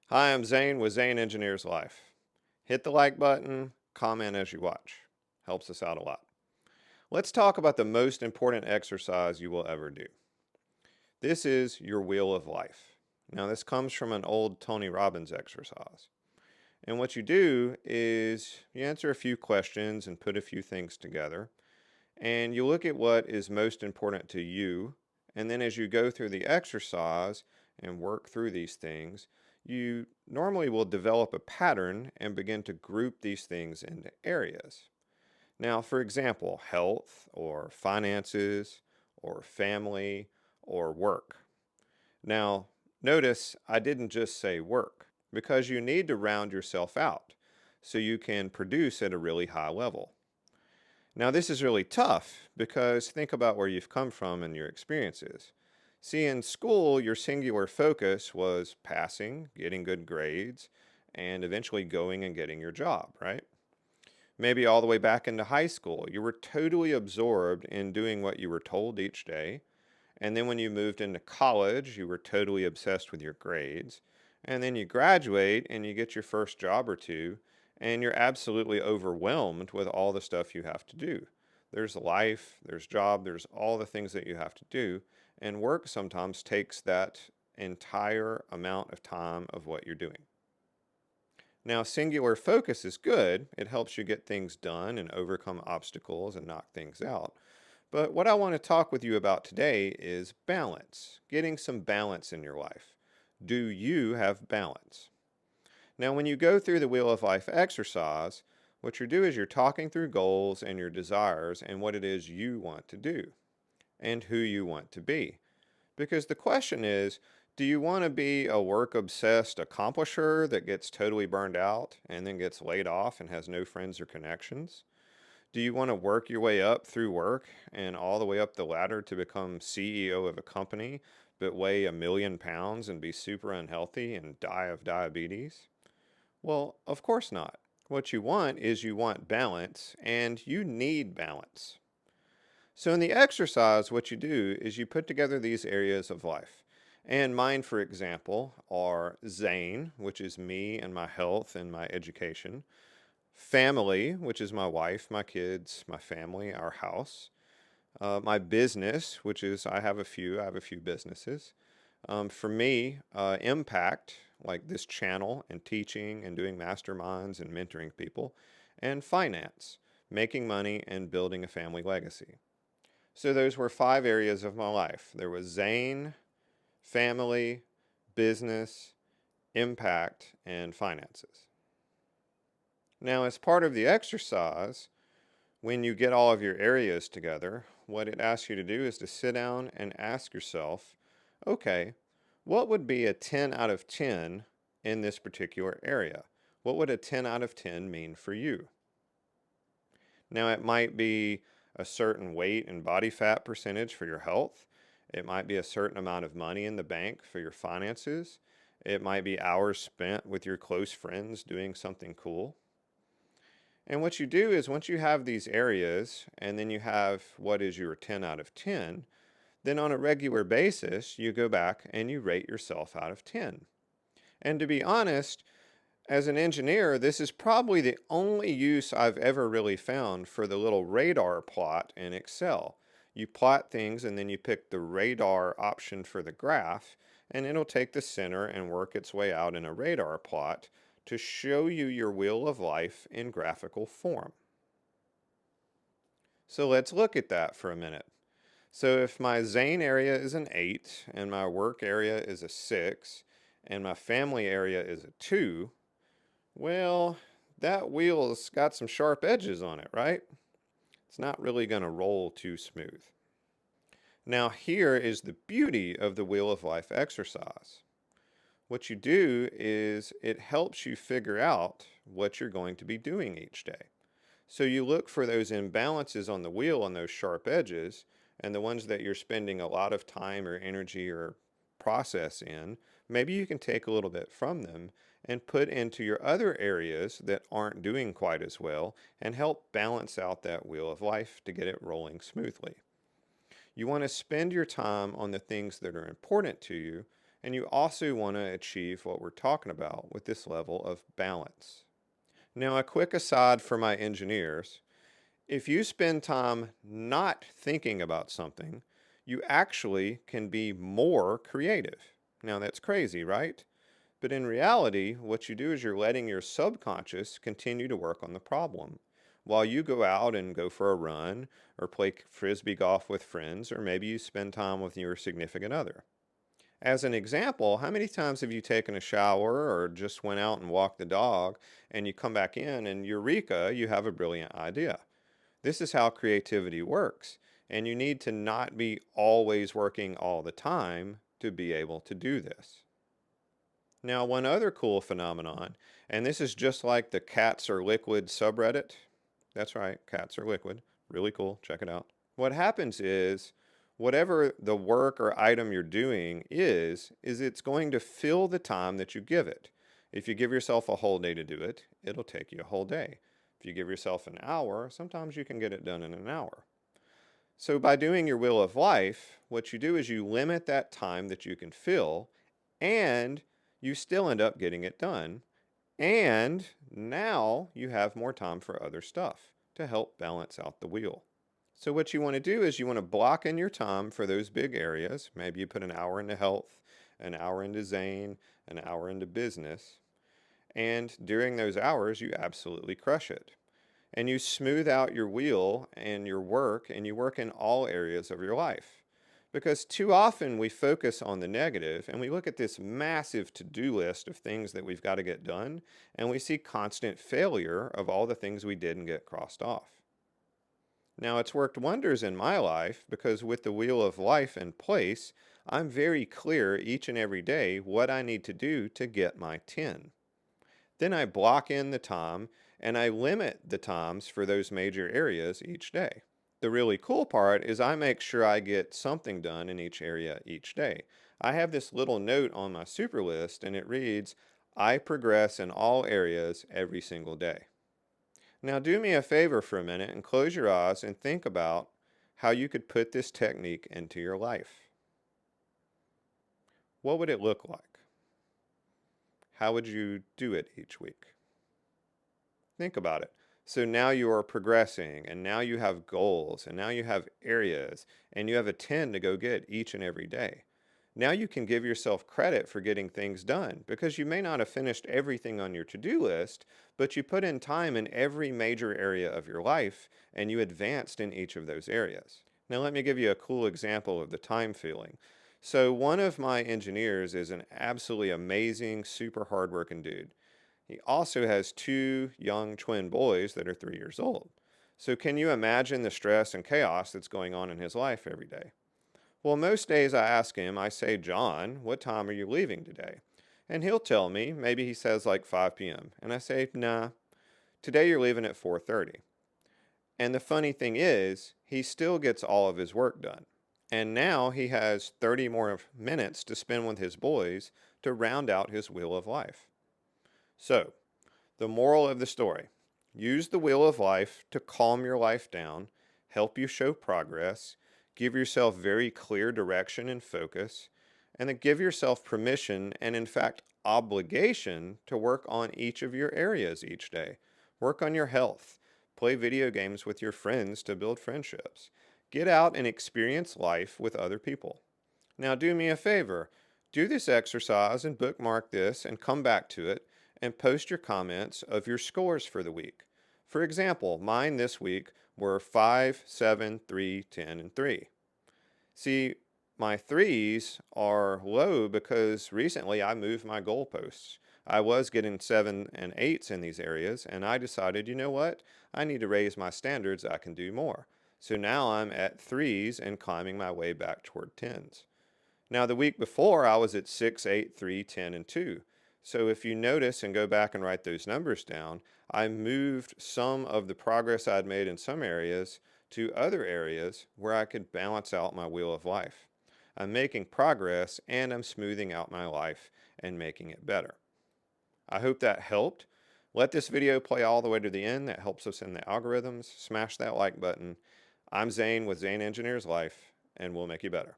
Hi, I'm Zane with Zane Engineers Life. Hit the like button, comment as you watch. Helps us out a lot. Let's talk about the most important exercise you will ever do. This is your wheel of life. Now, this comes from an old Tony Robbins exercise. And what you do is you answer a few questions and put a few things together. And you look at what is most important to you. And then as you go through the exercise and work through these things, you normally will develop a pattern and begin to group these things into areas. Now, for example, health or finances or family or work. Now, notice I didn't just say work because you need to round yourself out so you can produce at a really high level. Now, this is really tough because think about where you've come from and your experiences. See, in school, your singular focus was passing, getting good grades, and eventually going and getting your job, right? Maybe all the way back into high school, you were totally absorbed in doing what you were told each day. And then when you moved into college, you were totally obsessed with your grades. And then you graduate and you get your first job or two, and you're absolutely overwhelmed with all the stuff you have to do. There's life, there's job, there's all the things that you have to do. And work sometimes takes that entire amount of time of what you're doing. Now, singular focus is good. It helps you get things done and overcome obstacles and knock things out. But what I want to talk with you about today is balance, getting some balance in your life. Do you have balance? Now, when you go through the Wheel of Life exercise, what you do is you're talking through goals and your desires and what it is you want to do and who you want to be. Because the question is, do you want to be a work obsessed accomplisher that gets totally burned out and then gets laid off and has no friends or connections? Do you want to work your way up through work and all the way up the ladder to become CEO of a company, but weigh 1,000,000 pounds and be super unhealthy and die of diabetes? Well, of course not. What you want is you want balance, and you need balance. So, in the exercise, what you do is you put together these areas of life. And mine, for example, are Zane, which is me and my health and my education. Family, which is my wife, my kids, my family, our house. My business, which is I have a few businesses. For me, impact, like this channel and teaching and doing masterminds and mentoring people. And finance, making money and building a family legacy. So those were 5 areas of my life. There was Zane, family, business, impact, and finances. Now, as part of the exercise, when you get all of your areas together, what it asks you to do is to sit down and ask yourself, okay, what would be a 10 out of 10 in this particular area? What would a 10 out of 10 mean for you? Now, it might be a certain weight and body fat percentage for your health. It might be a certain amount of money in the bank for your finances. It might be hours spent with your close friends doing something cool. And what you do is once you have these areas and then you have what is your 10 out of 10, then on a regular basis, you go back and you rate yourself out of 10. And to be honest, as an engineer, this is probably the only use I've ever really found for the little radar plot in Excel. You plot things and then you pick the radar option for the graph, and it'll take the center and work its way out in a radar plot to show you your wheel of life in graphical form. So let's look at that for a minute. So if my Zane area is an 8, and my work area is a 6, and my family area is a 2, well, that wheel's got some sharp edges on it, right? It's not really going to roll too smooth. Now, here is the beauty of the Wheel of Life exercise. What you do is it helps you figure out what you're going to be doing each day. So you look for those imbalances on the wheel on those sharp edges, and the ones that you're spending a lot of time or energy or process in, maybe you can take a little bit from them and put into your other areas that aren't doing quite as well and help balance out that wheel of life to get it rolling smoothly. You want to spend your time on the things that are important to you And you also want to achieve what we're talking about with this level of balance. Now, a quick aside for my engineers. If you spend time not thinking about something, you actually can be more creative. Now, that's crazy, right? But in reality, what you do is you're letting your subconscious continue to work on the problem while you go out and go for a run or play frisbee golf with friends, or maybe you spend time with your significant other. As an example, how many times have you taken a shower or just went out and walked the dog and you come back in and eureka, you have a brilliant idea? This is how creativity works. And you need to not be always working all the time to be able to do this. Now, one other cool phenomenon, and this is just like the cats are liquid subreddit. That's right, cats are liquid. Really cool. Check it out. What happens is whatever the work or item you're doing is it's going to fill the time that you give it. If you give yourself a whole day to do it, it'll take you a whole day. If you give yourself an hour, sometimes you can get it done in an hour. So by doing your wheel of life, what you do is you limit that time that you can fill, and you still end up getting it done. And now you have more time for other stuff to help balance out the wheel. So what you want to do is you want to block in your time for those big areas. Maybe you put an hour into health, an hour into Zane, an hour into business. And during those hours, you absolutely crush it. And you smooth out your wheel and your work, and you work in all areas of your life. Because too often we focus on the negative and we look at this massive to-do list of things that we've got to get done, and we see constant failure of all the things we didn't get crossed off. Now, it's worked wonders in my life because with the wheel of life in place, I'm very clear each and every day what I need to do to get my 10. Then I block in the time and I limit the times for those major areas each day. The really cool part is I make sure I get something done in each area each day. I have this little note on my super list and it reads, I progress in all areas every single day. Now do me a favor for a minute and close your eyes and think about how you could put this technique into your life. What would it look like? How would you do it each week? Think about it. So now you are progressing, and now you have goals, and now you have areas, and you have a 10 to go get each and every day. Now you can give yourself credit for getting things done because you may not have finished everything on your to-do list, but you put in time in every major area of your life and you advanced in each of those areas. Now let me give you a cool example of the time feeling. So one of my engineers is an absolutely amazing, super hardworking dude. He also has two young twin boys that are 3 years old. So can you imagine the stress and chaos that's going on in his life every day? Well, most days I ask him, I say, John, what time are you leaving today? And he'll tell me, maybe he says like 5 p.m. And I say, nah, today you're leaving at 4:30. And the funny thing is, he still gets all of his work done. And now he has 30 more minutes to spend with his boys to round out his wheel of life. So, the moral of the story, use the wheel of life to calm your life down, help you show progress, give yourself very clear direction and focus, and then give yourself permission and, in fact, obligation to work on each of your areas each day. Work on your health. Play video games with your friends to build friendships. Get out and experience life with other people. Now, do me a favor. Do this exercise and bookmark this and come back to it and post your comments of your scores for the week. For example, mine this week were 5, 7, 3, 10, and 3. See, my threes are low because recently I moved my goalposts. I was getting 7 and 8s in these areas, and I decided, you know what? I need to raise my standards. I can do more. So now I'm at 3s and climbing my way back toward 10s. Now, the week before, I was at 6, 8, 3, 10, and 2. So if you notice and go back and write those numbers down, I moved some of the progress I'd made in some areas to other areas where I could balance out my wheel of life. I'm making progress and I'm smoothing out my life and making it better. I hope that helped. Let this video play all the way to the end. That helps us in the algorithms. Smash that like button. I'm Zane with Zane Engineers Life, and we'll make you better.